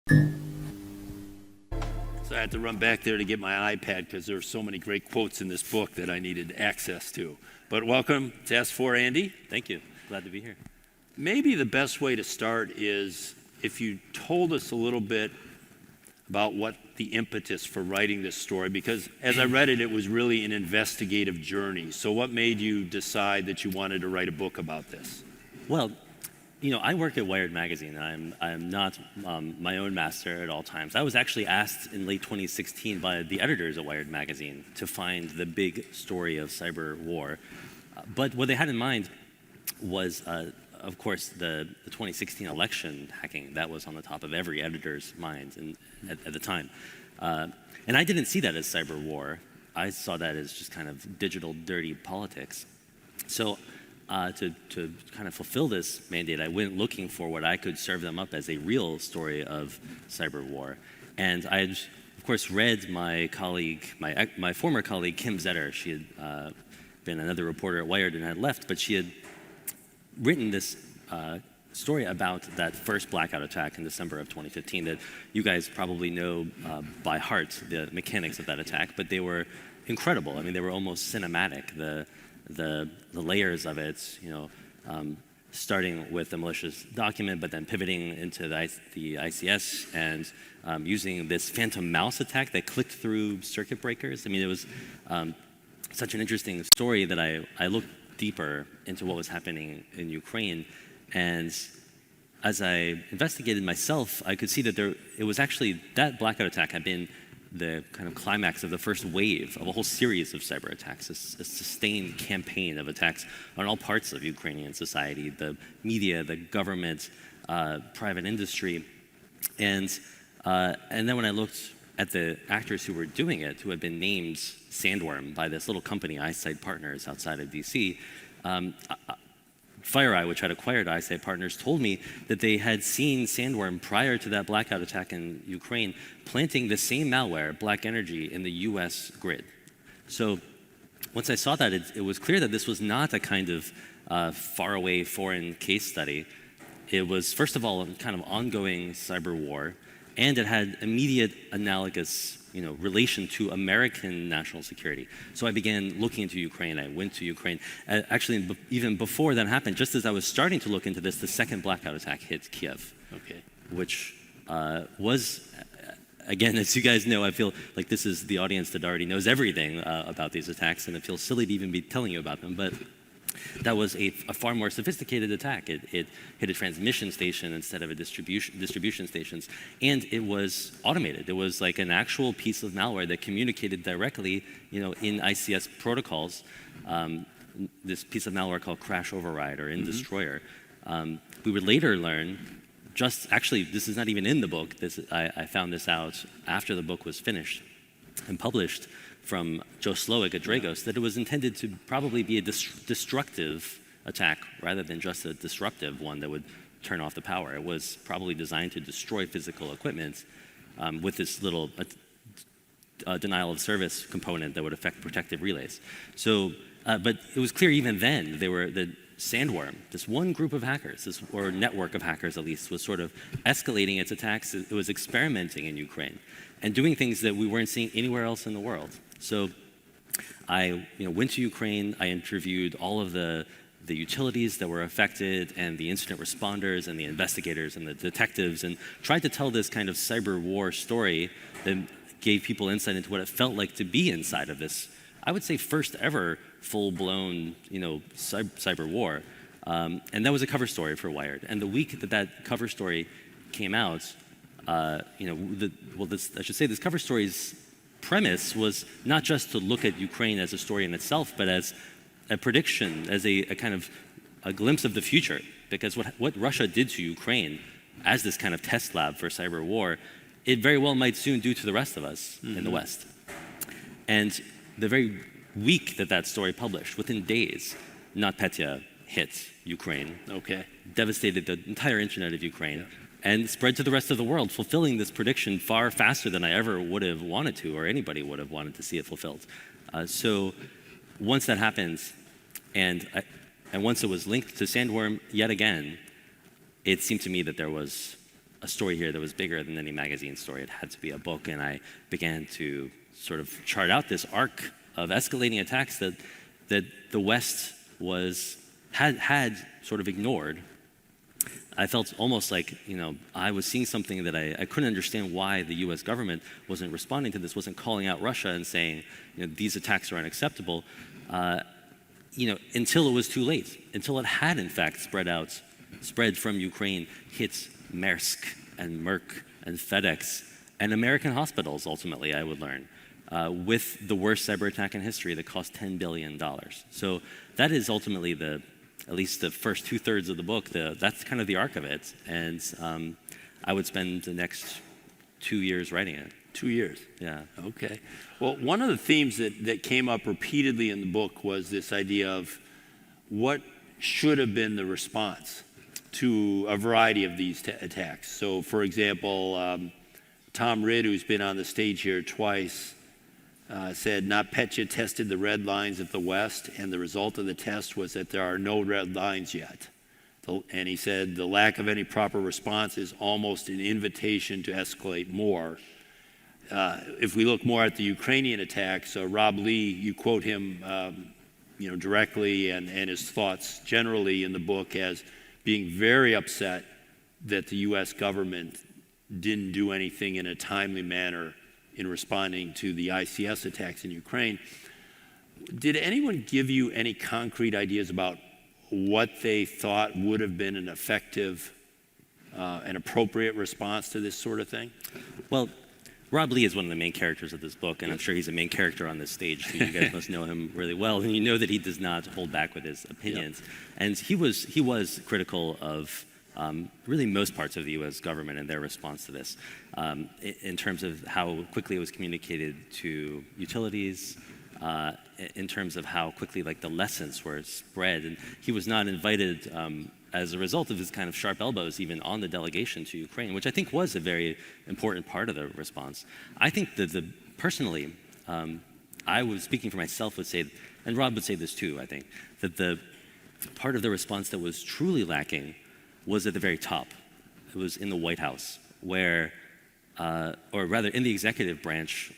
So I had to run back there to get my iPad because there are so many great quotes in this book that I needed access to. But welcome to S4, Andy. Thank you. Glad to be here. Maybe the best way to start is if you told us a little bit about what the impetus for writing this story, because as I read it, it was really an investigative journey. So what made you decide that you wanted to write a book about this? Well, you know, I work at Wired Magazine. I'm not my own master at all times. I was actually asked in late 2016 by the editors at Wired Magazine to find the big story of cyber war. But what they had in mind was, of course, the 2016 election hacking. That was on the top of every editor's mind at the time. And I didn't see that as cyber war. I saw that as just kind of digital dirty politics. So to kind of fulfill this mandate, I went looking for what I could serve them up as a real story of cyber war. And I had, of course, read my colleague, my former colleague, Kim Zetter. She had been another reporter at Wired and had left, but she had written this story about that first blackout attack in December of 2015 that you guys probably know by heart, the mechanics of that attack, but they were incredible. I mean, they were almost cinematic. The layers of it, you know, starting with the malicious document, but then pivoting into the ICS and using this phantom mouse attack that clicked through circuit breakers. I mean, it was such an interesting story that I looked deeper into what was happening in Ukraine. And as I investigated myself, I could see that it was actually, that blackout attack had been the kind of climax of the first wave of a whole series of cyber attacks, a sustained campaign of attacks on all parts of Ukrainian society, the media, the government, private industry. And then when I looked at the actors who were doing it, who had been named Sandworm by this little company, Eyesight Partners, outside of DC, FireEye, which had acquired Eyesight Partners, told me that they had seen Sandworm prior to that blackout attack in Ukraine planting the same malware, Black Energy, in the US grid. So once I saw that, it was clear that this was not a kind of faraway foreign case study. It was, first of all, a kind of ongoing cyber war, and it had immediate analogous relation to American national security. So I began looking into Ukraine. I went to Ukraine. Actually, even before that happened, just as I was starting to look into this, the second blackout attack hit Kiev, which was, again, as you guys know, I feel like this is the audience that already knows everything about these attacks, and it feels silly to even be telling you about them. But that was a far more sophisticated attack. It hit a transmission station instead of a distribution stations, and it was automated. It was like an actual piece of malware that communicated directly, in ICS protocols. This piece of malware called Crash Override or In Destroyer. We would later learn, actually, this is not even in the book. I found this out after the book was finished and published, from Joe Slowick at Dragos, that it was intended to probably be a destructive attack rather than just a disruptive one that would turn off the power. It was probably designed to destroy physical equipment with this little denial of service component that would affect protective relays. So, but it was clear even then, the Sandworm, this one group of hackers, or network of hackers at least, was sort of escalating its attacks. It was experimenting in Ukraine and doing things that we weren't seeing anywhere else in the world. So I went to Ukraine. I interviewed all of the utilities that were affected and the incident responders and the investigators and the detectives, and tried to tell this kind of cyber war story that gave people insight into what it felt like to be inside of this, I would say, first ever full-blown cyber war. And that was a cover story for Wired. And the week that cover story came out, this cover story's premise was not just to look at Ukraine as a story in itself, but as a prediction, as a kind of a glimpse of the future. Because what Russia did to Ukraine as this kind of test lab for cyber war, it very well might soon do to the rest of us in the West. And the very week that story published, within days, NotPetya hit Ukraine, devastated the entire internet of Ukraine, and spread to the rest of the world, fulfilling this prediction far faster than I ever would have wanted to, or anybody would have wanted to see it fulfilled. So once that happened, and once it was linked to Sandworm yet again, it seemed to me that there was a story here that was bigger than any magazine story. It had to be a book, and I began to sort of chart out this arc of escalating attacks that the West had sort of ignored. I felt almost like, I was seeing something that I couldn't understand why the U.S. government wasn't responding to this, wasn't calling out Russia and saying, these attacks are unacceptable, until it was too late, until it had in fact spread from Ukraine, hit Maersk and Merck and FedEx and American hospitals, ultimately, I would learn, with the worst cyber attack in history that cost $10 billion. So that is ultimately at least the first 2/3 of the book, that's kind of the arc of it. And I would spend the next 2 years writing it. 2 years? Yeah. Okay. Well, one of the themes that came up repeatedly in the book was this idea of what should have been the response to a variety of these attacks. So, for example, Tom Ridd, who's been on the stage here twice, said NotPetya tested the red lines of the West, and the result of the test was that there are no red lines yet. And he said the lack of any proper response is almost an invitation to escalate more. If we look more at the Ukrainian attacks, Rob Lee, you quote him directly and his thoughts generally in the book as being very upset that the U.S. government didn't do anything in a timely manner in responding to the ICS attacks in Ukraine. Did anyone give you any concrete ideas about what they thought would have been an effective and appropriate response to this sort of thing? Well, Rob Lee is one of the main characters of this book, and I'm sure he's a main character on this stage, so you guys must know him really well, and you know that he does not hold back with his opinions. Yep. And he was critical of really most parts of the U.S. government and their response to this, in terms of how quickly it was communicated to utilities, in terms of how quickly the lessons were spread. And he was not invited as a result of his kind of sharp elbows even on the delegation to Ukraine, which I think was a very important part of the response. I think that personally, I was speaking for myself would say, and Rob would say this too, I think, that the part of the response that was truly lacking was at the very top. It was in the White House, where, or rather in the executive branch,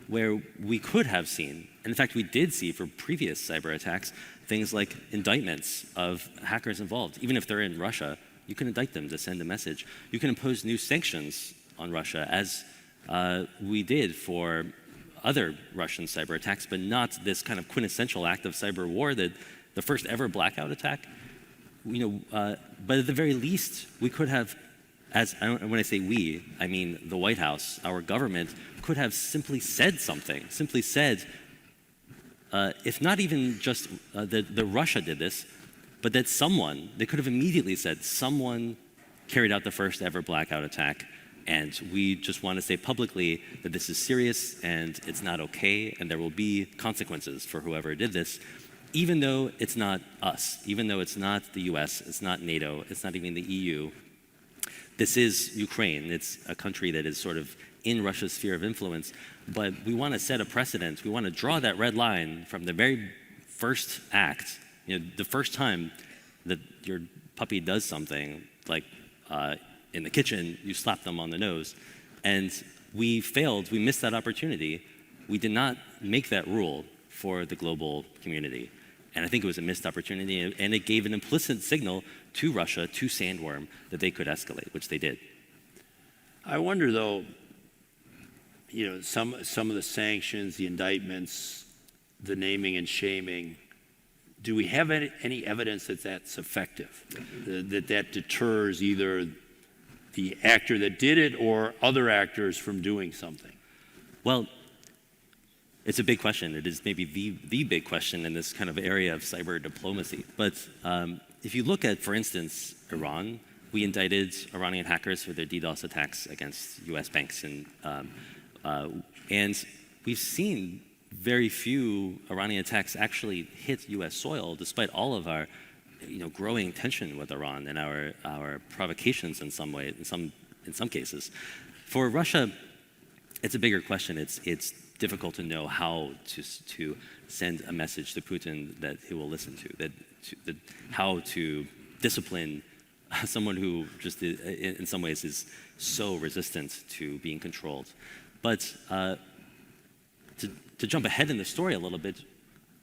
where we could have seen, and in fact we did see for previous cyber attacks, things like indictments of hackers involved. Even if they're in Russia, you can indict them to send a message. You can impose new sanctions on Russia, as we did for other Russian cyber attacks, but not this kind of quintessential act of cyber war that the first ever blackout attack. But at the very least, we could have, when I say we, I mean the White House, our government, could have simply said something, if not even just that Russia did this, but that they could have immediately said, someone carried out the first ever blackout attack, and we just want to say publicly that this is serious and it's not okay, and there will be consequences for whoever did this. Even though it's not us, even though it's not the US, it's not NATO, it's not even the EU, this is Ukraine. It's a country that is sort of in Russia's sphere of influence, but we want to set a precedent. We want to draw that red line from the very first act, the first time that your puppy does something, like in the kitchen, you slap them on the nose, and we failed, we missed that opportunity. We did not make that rule for the global community. And I think it was a missed opportunity, and it gave an implicit signal to Russia, to Sandworm, that they could escalate, which they did. I wonder, though, some of the sanctions, the indictments, the naming and shaming, do we have any evidence that that's effective, that deters either the actor that did it or other actors from doing something? Well, it's a big question. It is maybe the big question in this kind of area of cyber diplomacy. But if you look at, for instance, Iran, we indicted Iranian hackers for their DDoS attacks against U.S. banks. And we've seen very few Iranian attacks actually hit U.S. soil, despite all of our growing tension with Iran and our provocations in some way, in some cases. For Russia, it's a bigger question. It's difficult to know how to send a message to Putin that he will listen to, how to discipline someone who just in some ways is so resistant to being controlled. But to jump ahead in the story a little bit,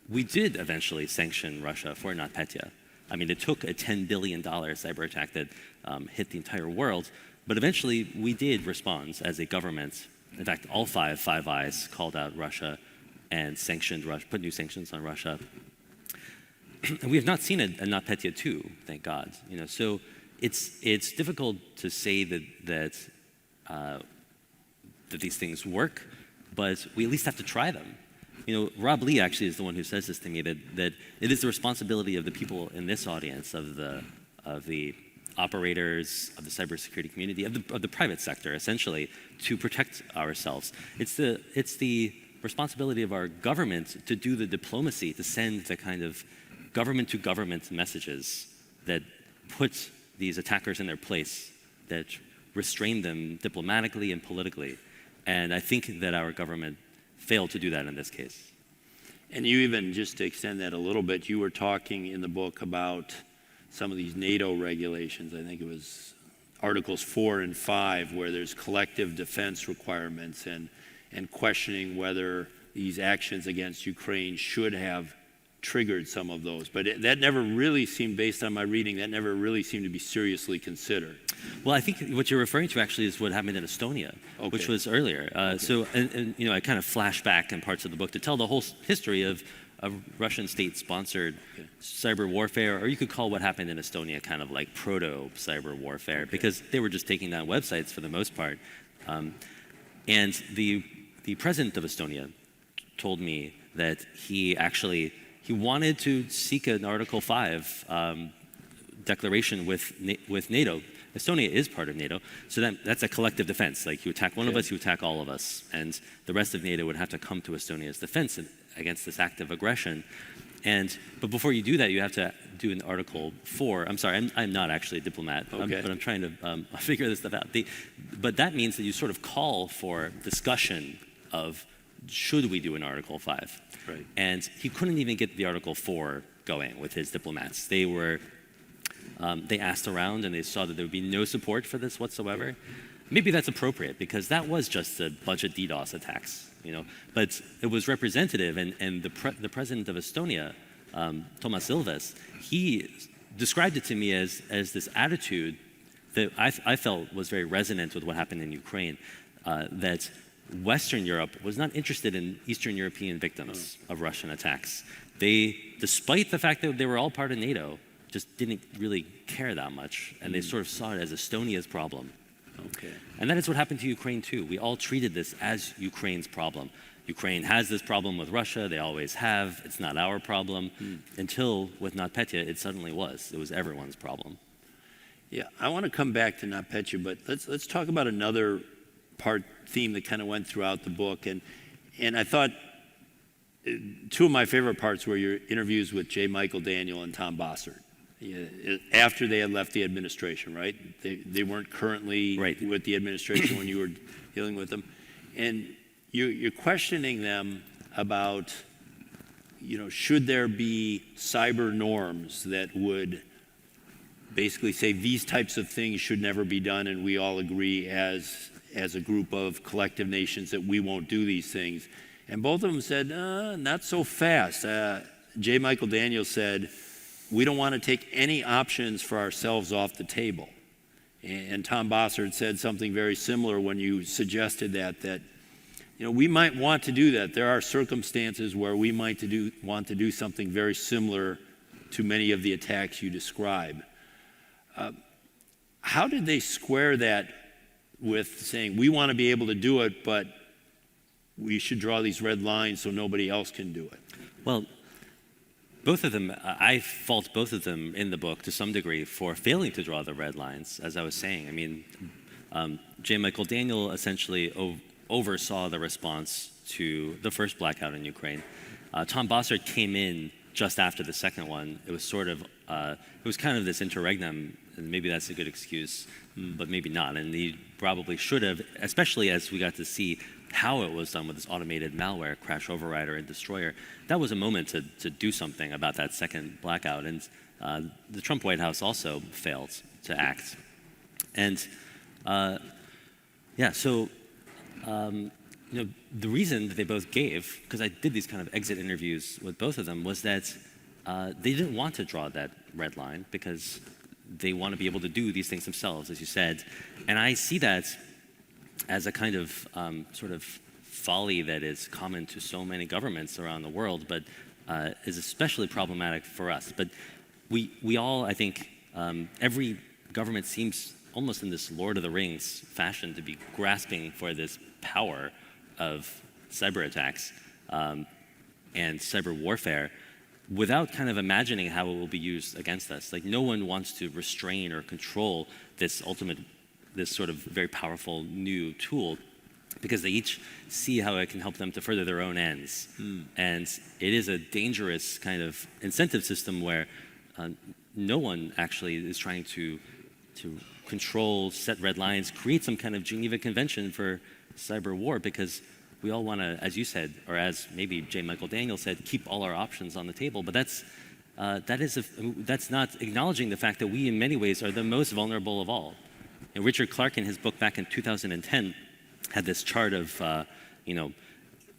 we did eventually sanction Russia for NotPetya. I mean, it took a $10 billion cyber attack that hit the entire world, but eventually we did respond as a government. In fact, all Five Eyes called out Russia and sanctioned Russia, put new sanctions on Russia. And we have not seen a NotPetya 2, thank God. So it's difficult to say that these things work, but we at least have to try them. Rob Lee actually is the one who says this to me, that it is the responsibility of the people in this audience, of the operators, of the cybersecurity community, of the private sector, essentially, to protect ourselves. It's the responsibility of our government to do the diplomacy, to send the kind of government-to-government messages that put these attackers in their place, that restrain them diplomatically and politically. And I think that our government failed to do that in this case. And you even, just to extend that a little bit, you were talking in the book about some of these NATO regulations. I think it was Articles 4 and 5, where there's collective defense requirements and questioning whether these actions against Ukraine should have triggered some of those. But that never really seemed, based on my reading, that never really seemed to be seriously considered. Well, I think what you're referring to actually is what happened in Estonia, which was earlier. So I kind of flash back in parts of the book to tell the whole history of Russian state-sponsored cyber warfare, or you could call what happened in Estonia kind of like proto-cyber warfare, because they were just taking down websites for the most part. And the president of Estonia told me that he wanted to seek an Article 5 declaration with NATO. Estonia is part of NATO, so that's a collective defense. Like, you attack one of us, you attack all of us, and the rest of NATO would have to come to Estonia's defense against this act of aggression. But before you do that, you have to do an Article 4. I'm sorry, I'm not actually a diplomat, but I'm trying to figure this stuff out. But that means that you sort of call for discussion of, should we do an Article 5? Right. And he couldn't even get the Article 4 going with his diplomats. They asked around and they saw that there would be no support for this whatsoever. Maybe that's appropriate, because that was just a bunch of DDoS attacks, But it was representative, and the president of Estonia, Toomas Ilves, he described it to me as this attitude that I felt was very resonant with what happened in Ukraine, that Western Europe was not interested in Eastern European victims of Russian attacks. They, despite the fact that they were all part of NATO, just didn't really care that much, and they sort of saw it as Estonia's problem. And that is what happened to Ukraine too. We all treated this as Ukraine's problem. Ukraine has this problem with Russia, they always have, it's not our problem, until with NotPetya it suddenly was. It was everyone's problem. Yeah, I want to come back to NotPetya, but let's talk about another theme that kind of went throughout the book, and I thought two of my favorite parts were your interviews with J. Michael Daniel and Tom Bossert. After they had left the administration, right? They weren't currently with the administration when you were dealing with them. And you're questioning them about, should there be cyber norms that would basically say these types of things should never be done, and we all agree as a group of collective nations that we won't do these things. And both of them said, not so fast. J. Michael Daniel said, we don't want to take any options for ourselves off the table. And Tom Bossert said something very similar when you suggested that we might want to do that. There are circumstances where we might want to do something very similar to many of the attacks you describe. How did they square that with saying, we want to be able to do it, but we should draw these red lines so nobody else can do it? Well, both of them, I fault both of them in the book to some degree for failing to draw the red lines, as I was saying. I mean, J. Michael Daniel essentially oversaw the response to the first blackout in Ukraine. Tom Bossert came in just after the second one. It was it was kind of this interregnum, and maybe that's a good excuse, but maybe not. And he probably should have, especially as we got to see how it was done with this automated malware, Crash Overrider and Destroyer. That was a moment to do something about that second blackout. And the Trump White House also failed to act. And so the reason that they both gave, because I did these kind of exit interviews with both of them, was that they didn't want to draw that red line because they want to be able to do these things themselves, as you said. And I see that as a kind of sort of folly that is common to so many governments around the world, but is especially problematic for us. But we all, I think, every government seems almost in this Lord of the Rings fashion to be grasping for this power of cyber attacks and cyber warfare without kind of imagining how it will be used against us. Like, no one wants to restrain or control this sort of very powerful new tool, because they each see how it can help them to further their own ends. And it is a dangerous kind of incentive system where no one actually is trying to control, set red lines, create some kind of Geneva Convention for cyber war, because we all want to, as you said, or as maybe J. Michael Daniel said, keep all our options on the table. But that's not acknowledging the fact that we, in many ways, are the most vulnerable of all. And Richard Clarke, in his book back in 2010, had this chart of,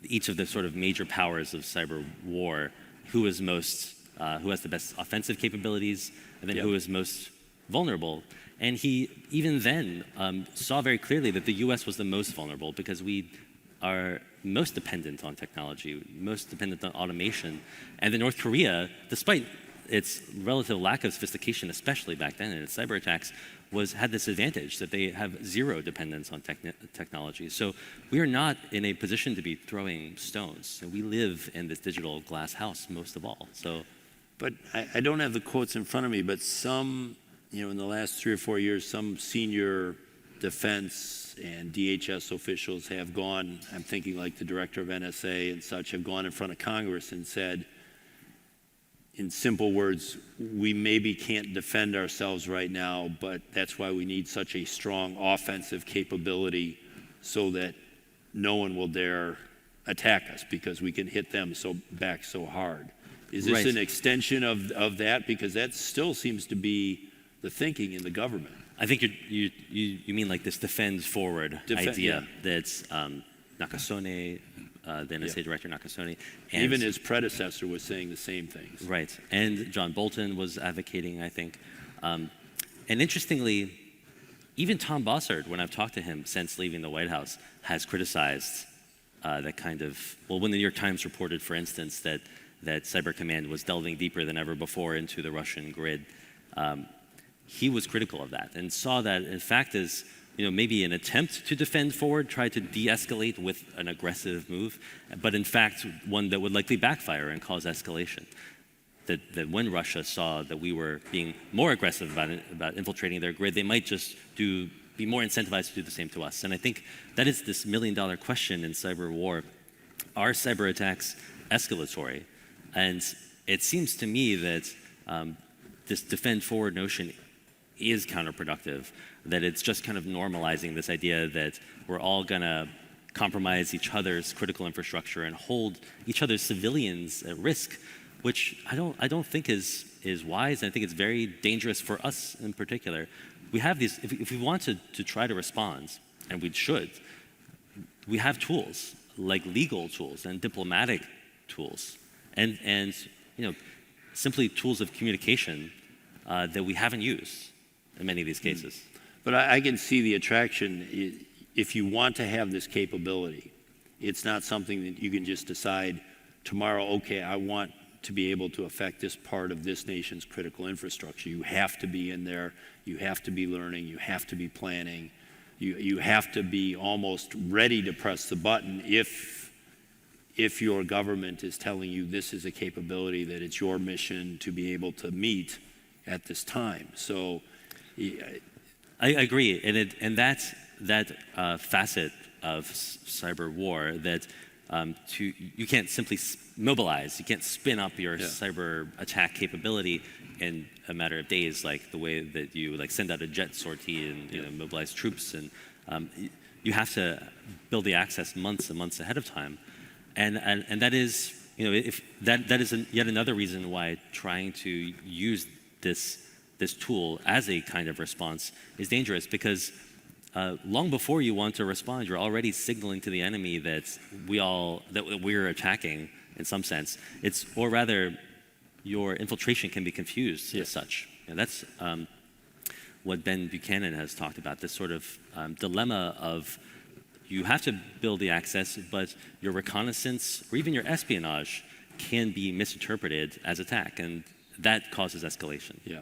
each of the sort of major powers of cyber war, who has the best offensive capabilities, and then who is most vulnerable. And he even then saw very clearly that the U.S. was the most vulnerable because we are most dependent on technology, most dependent on automation. And then North Korea, despite its relative lack of sophistication, especially back then in its cyber attacks, had this advantage that they have zero dependence on technology. So we are not in a position to be throwing stones. We live in this digital glass house most of all. But I don't have the quotes in front of me, but some, in the last 3 or 4 years, some senior defense and DHS officials have gone, I'm thinking like the director of NSA and such, have gone in front of Congress and said, in simple words, we maybe can't defend ourselves right now, but that's why we need such a strong offensive capability so that no one will dare attack us because we can hit them back so hard. Is this an extension of that? Because that still seems to be the thinking in the government. I think you mean like this defend forward idea that's Nakasone, the NSA director Nakasone. And even his predecessor was saying the same things. Right, and John Bolton was advocating, I think. And interestingly, even Tom Bossert, when I've talked to him since leaving the White House, has criticized that kind of, when the New York Times reported, for instance, that Cyber Command was delving deeper than ever before into the Russian grid, he was critical of that and saw that, in fact, as maybe an attempt to defend forward, try to de-escalate with an aggressive move, but in fact, one that would likely backfire and cause escalation. That when Russia saw that we were being more aggressive about infiltrating their grid, they might just be more incentivized to do the same to us. And I think that is this million-dollar question in cyber war. Are cyber attacks escalatory? And it seems to me that this defend forward notion is counterproductive, that it's just kind of normalizing this idea that we're all going to compromise each other's critical infrastructure and hold each other's civilians at risk, which I don't think is wise, and I think it's very dangerous for us in particular. We have these, if we want to try to respond, and we should, we have tools, like legal tools and diplomatic tools, and simply tools of communication that we haven't used in many of these cases. But I can see the attraction. If you want to have this capability, it's not something that you can just decide tomorrow, okay, I want to be able to affect this part of this nation's critical infrastructure. You have to be in there, you have to be learning, you have to be planning, you have to be almost ready to press the button if your government is telling you this is a capability that it's your mission to be able to meet at this time. So I agree, and that facet of cyber war, that you can't simply mobilize, you can't spin up your cyber attack capability in a matter of days, like the way that you send out a jet sortie and mobilize troops, and you have to build the access months and months ahead of time, and that is if that is yet another reason why trying to use this this tool as a kind of response is dangerous because long before you want to respond, you're already signaling to the enemy that we're attacking in some sense. Or rather, your infiltration can be confused as such. And that's what Ben Buchanan has talked about, this sort of dilemma of you have to build the access, but your reconnaissance or even your espionage can be misinterpreted as attack, and that causes escalation. Yeah.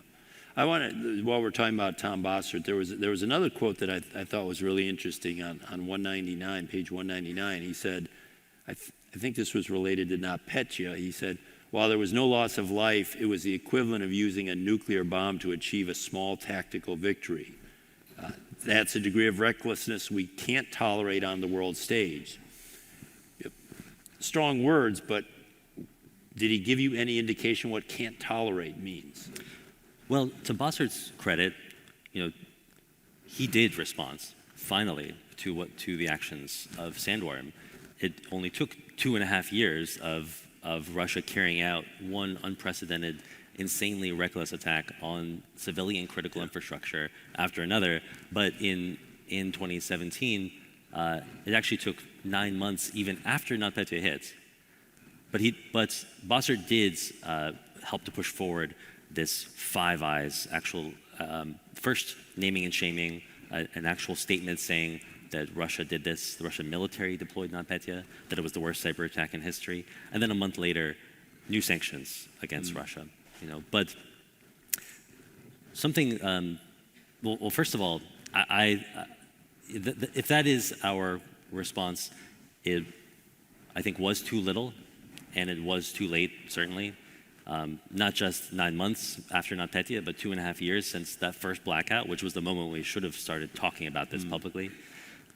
I want to, while we're talking about Tom Bossert, there was another quote that I thought was really interesting on 199, page 199. He said, I think this was related to NotPetya. He said, while there was no loss of life, it was the equivalent of using a nuclear bomb to achieve a small tactical victory. That's a degree of recklessness we can't tolerate on the world stage. Strong words, but did he give you any indication what can't tolerate means? Well, to Bossert's credit, he did respond finally to the actions of Sandworm. It only took 2.5 years of Russia carrying out one unprecedented, insanely reckless attack on civilian critical infrastructure after another. But in 2017, it actually took 9 months even after NotPetya hit. But Bossert did help to push forward this Five Eyes, actual first naming and shaming, an actual statement saying that Russia did this, the Russian military deployed NotPetya, that it was the worst cyber attack in history, and then a month later, new sanctions against Russia. But something. Well, first of all, if that is our response, it I think was too little, and it was too late, certainly. Not just 9 months after NotPetya, but 2.5 years since that first blackout, which was the moment we should have started talking about this publicly.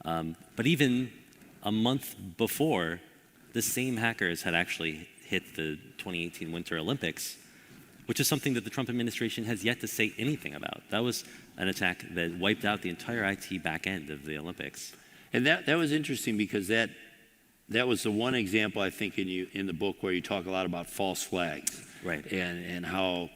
But even a month before, the same hackers had actually hit the 2018 Winter Olympics, which is something that the Trump administration has yet to say anything about. That was an attack that wiped out the entire IT back end of the Olympics. And that was interesting because that was the one example, I think, in the book where you talk a lot about false flags. Right. And how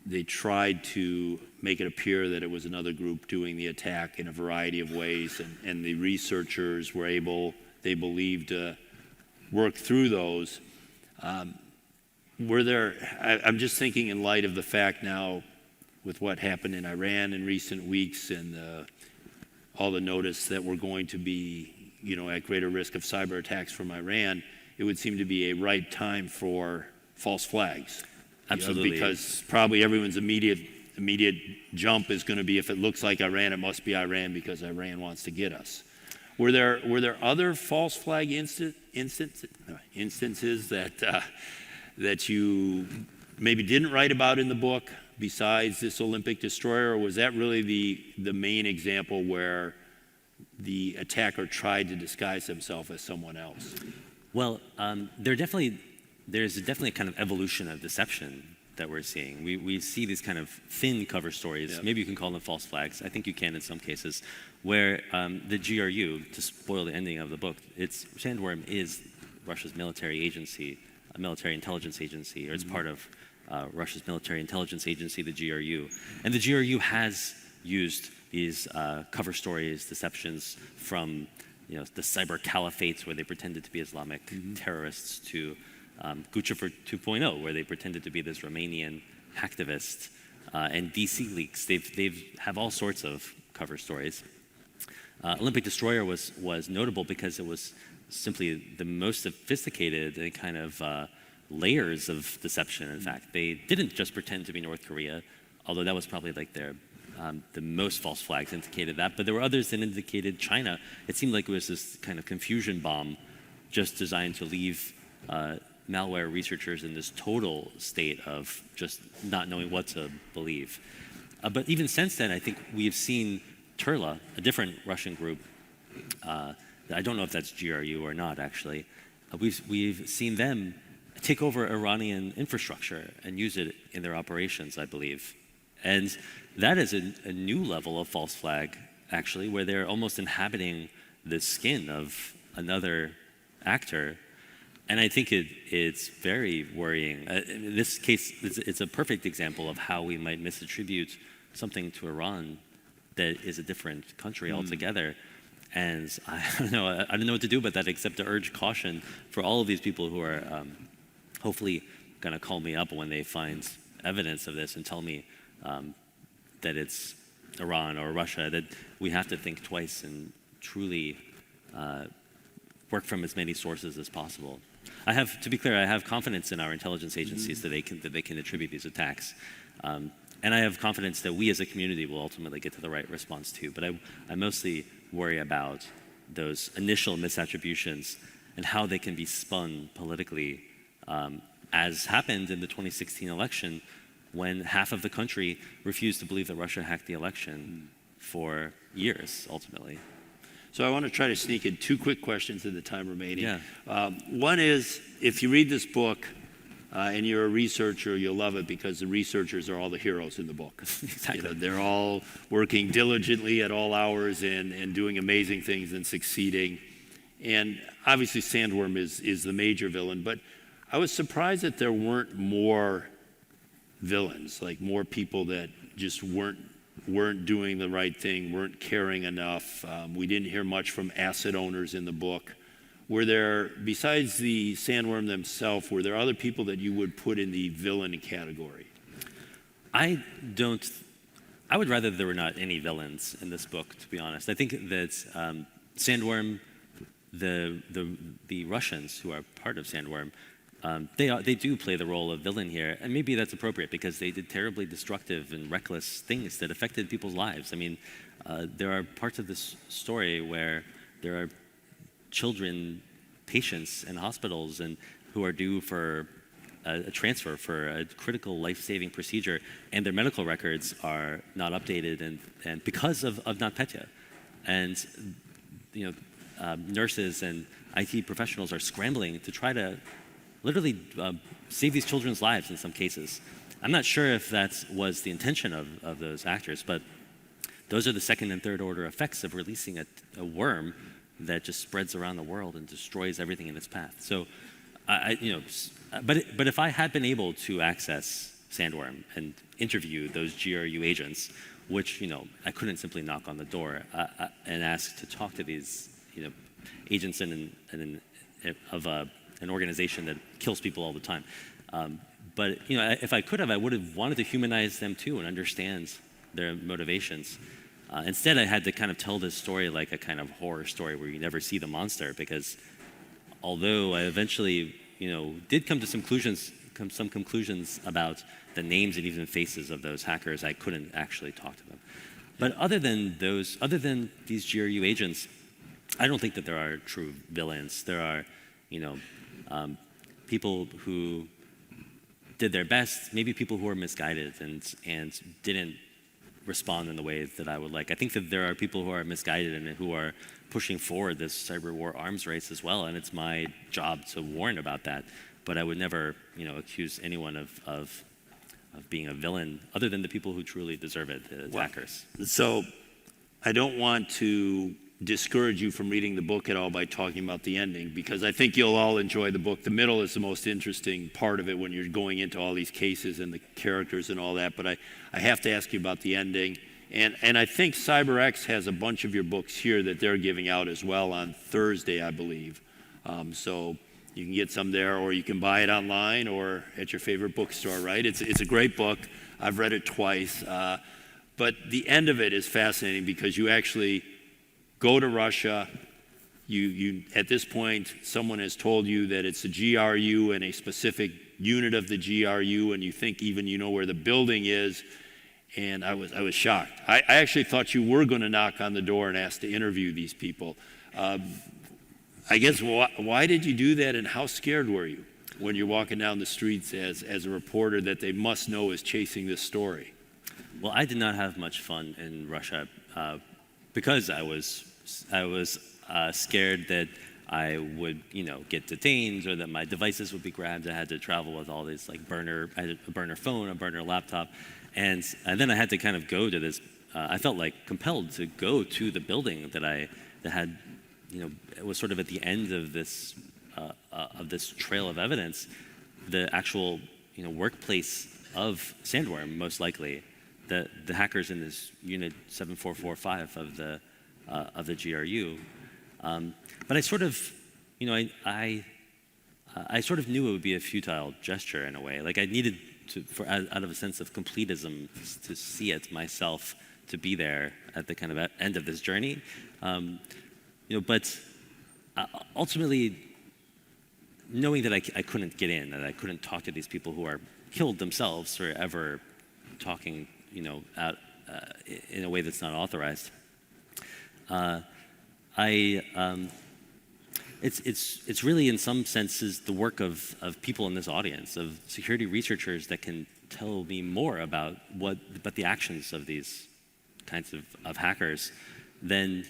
they tried to make it appear that it was another group doing the attack in a variety of ways, and the researchers were able, they believed, to work through those. I'm just thinking in light of the fact now with what happened in Iran in recent weeks and all the notice that we're going to be at greater risk of cyber attacks from Iran, it would seem to be a right time for false flags. Absolutely. Because probably everyone's immediate jump is going to be, if it looks like Iran, it must be Iran because Iran wants to get us. Were there other false flag instances that you maybe didn't write about in the book besides this Olympic destroyer, or was that really the main example where the attacker tried to disguise himself as someone else? Well, there's definitely a kind of evolution of deception that we're seeing. We see these kind of thin cover stories. Yep. Maybe you can call them false flags. I think you can in some cases, where the GRU, to spoil the ending of the book, Sandworm is Russia's military agency, a military intelligence agency, or it's part of Russia's military intelligence agency, the GRU. And the GRU has used these cover stories, deceptions from the cyber caliphates where they pretended to be Islamic terrorists to Guccifer 2.0, where they pretended to be this Romanian hacktivist, and DC leaks. They've have all sorts of cover stories. Olympic Destroyer was notable because it was simply the most sophisticated and kind of layers of deception. In fact, they didn't just pretend to be North Korea, although that was probably like the most false flags indicated that. But there were others that indicated China. It seemed like it was this kind of confusion bomb, just designed to leave malware researchers in this total state of just not knowing what to believe. But even since then, I think we've seen Turla, a different Russian group. I don't know if that's GRU or not, actually. We've seen them take over Iranian infrastructure and use it in their operations, I believe. And that is a new level of false flag, actually, where they're almost inhabiting the skin of another actor. And I think it's very worrying. In this case, it's a perfect example of how we might misattribute something to Iran that is a different country altogether. And I don't know what to do about that except to urge caution for all of these people who are hopefully going to call me up when they find evidence of this and tell me that it's Iran or Russia, that we have to think twice and truly work from as many sources as possible. To be clear, I have confidence in our intelligence agencies that they can attribute these attacks. And I have confidence that we as a community will ultimately get to the right response too. But I mostly worry about those initial misattributions and how they can be spun politically, as happened in the 2016 election when half of the country refused to believe that Russia hacked the election for years, ultimately. So I want to try to sneak in 2 quick questions in the time remaining. Yeah. One is, if you read this book and you're a researcher, you'll love it because the researchers are all the heroes in the book. Exactly. They're all working diligently at all hours and doing amazing things and succeeding. And obviously Sandworm is the major villain, but I was surprised that there weren't more villains, like more people that just weren't doing the right thing, weren't caring enough. We didn't hear much from asset owners in the book. Were there, besides the Sandworm themselves, were there other people that you would put in the villain category? I would rather there were not any villains in this book, to be honest. I think that Sandworm, the Russians who are part of Sandworm, they do play the role of villain here, and maybe that's appropriate because they did terribly destructive and reckless things that affected people's lives. I mean, there are parts of this story where there are children, patients in hospitals, and who are due for a transfer for a critical life-saving procedure, and their medical records are not updated, and because of NotPetya, and nurses and IT professionals are scrambling to try to literally save these children's lives in some cases. I'm not sure if that was the intention of those actors, but those are the second and third order effects of releasing a worm that just spreads around the world and destroys everything in its path. So, but if I had been able to access Sandworm and interview those GRU agents, which I couldn't simply knock on the door and ask to talk to these agents of an organization that kills people all the time. But if I could have, I would have wanted to humanize them too and understand their motivations. Instead, I had to kind of tell this story like a kind of horror story where you never see the monster, because although I eventually did come to some conclusions about the names and even faces of those hackers, I couldn't actually talk to them. But other than these GRU agents, I don't think that there are true villains. There are people who did their best, maybe people who are misguided and didn't respond in the way that I would like. I think that there are people who are misguided and who are pushing forward this cyber war arms race as well, and it's my job to warn about that. But I would never, accuse anyone of being a villain other than the people who truly deserve it, the attackers. So I don't want to discourage you from reading the book at all by talking about the ending, because I think you'll all enjoy the book. The middle is the most interesting part of it when you're going into all these cases and the characters and all that, but I have to ask you about the ending. And I think CyberX has a bunch of your books here that they're giving out as well on Thursday, I believe. So you can get some there, or you can buy it online or at your favorite bookstore, right? It's a great book. I've read it twice. But the end of it is fascinating because you actually go to Russia. You at this point, someone has told you that it's a GRU and a specific unit of the GRU, and you think even you know where the building is. And I was shocked. I actually thought you were going to knock on the door and ask to interview these people. I guess why did you do that, and how scared were you when you're walking down the streets as a reporter that they must know is chasing this story? Well, I did not have much fun in Russia because I was scared that I would, get detained or that my devices would be grabbed. I had to travel with all these I had a burner phone, a burner laptop, and then I had to kind of go to this. I felt compelled to go to the building that had, it was sort of at the end of this of this trail of evidence, the actual workplace of Sandworm, most likely, the hackers in this Unit 7445 of the GRU. But I sort of, I sort of knew it would be a futile gesture in a way. Like I needed to, out of a sense of completism, to see it myself, to be there at the kind of end of this journey. But ultimately, knowing that I couldn't get in, that I couldn't talk to these people who are killed themselves for ever talking, out in a way that's not authorized. It's really in some senses the work of people in this audience, of security researchers that can tell me more about the actions of these kinds of hackers than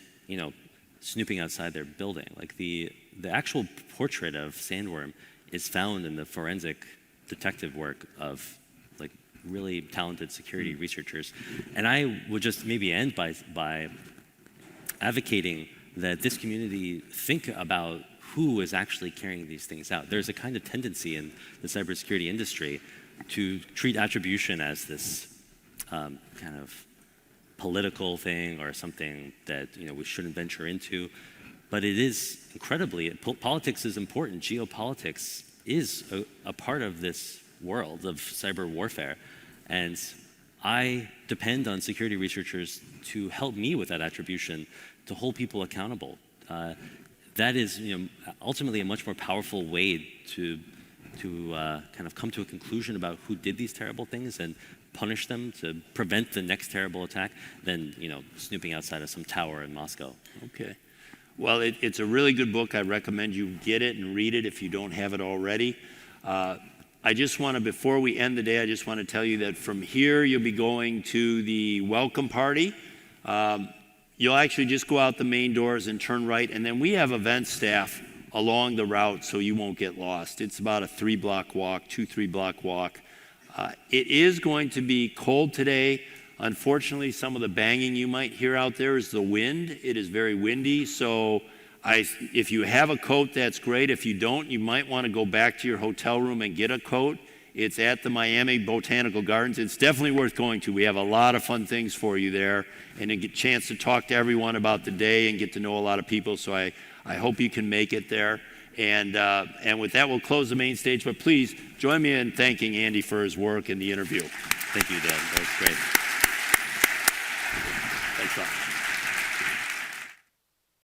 snooping outside their building. Like the actual portrait of Sandworm is found in the forensic detective work of like really talented security researchers. And I would just maybe end by advocating that this community think about who is actually carrying these things out. There's a kind of tendency in the cybersecurity industry to treat attribution as this kind of political thing or something that we shouldn't venture into. But it is incredibly, politics is important. Geopolitics is a part of this world of cyber warfare. And I depend on security researchers to help me with that attribution, to hold people accountable. That is, ultimately a much more powerful way to kind of come to a conclusion about who did these terrible things and punish them to prevent the next terrible attack than, snooping outside of some tower in Moscow. Okay. Well, it's a really good book. I recommend you get it and read it if you don't have it already. I just want to, before we end the day, I just want to tell you that from here you'll be going to the welcome party. You'll actually just go out the main doors and turn right, and then we have event staff along the route so you won't get lost. It's about a 3-block walk, 3-block walk. It is going to be cold today. Unfortunately, some of the banging you might hear out there is the wind. It is very windy, so if you have a coat, that's great. If you don't, you might want to go back to your hotel room and get a coat. It's at the Miami Botanical Gardens. It's definitely worth going to. We have a lot of fun things for you there, and a chance to talk to everyone about the day and get to know a lot of people, so I hope you can make it there. And with that, we'll close the main stage, but please join me in thanking Andy for his work in the interview. Thank you, Dan. That was great. Thanks a lot.